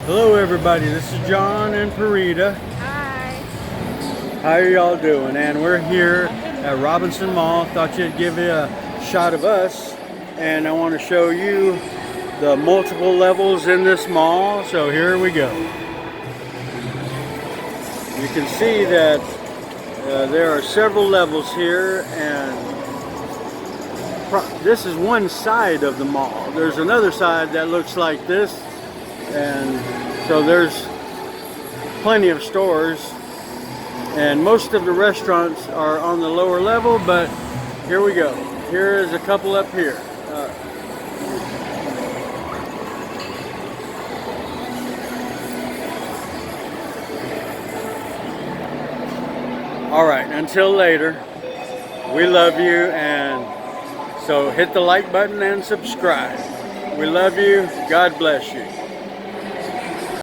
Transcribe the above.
Hello everybody, this is John and Parita. Hi. How are y'all doing? And we're here at Robinson Mall. Thought you'd give you a shot of us. And I want to show you the multiple levels in this mall. So here we go. You can see that there are several levels here, and this is one side of the mall. There's another side that looks like this, and so there's plenty of stores, and most of the restaurants are on the lower level, but here we go. Here is a couple up here. All right, until later, we love you, and so hit the like button and subscribe. We love you. God bless you.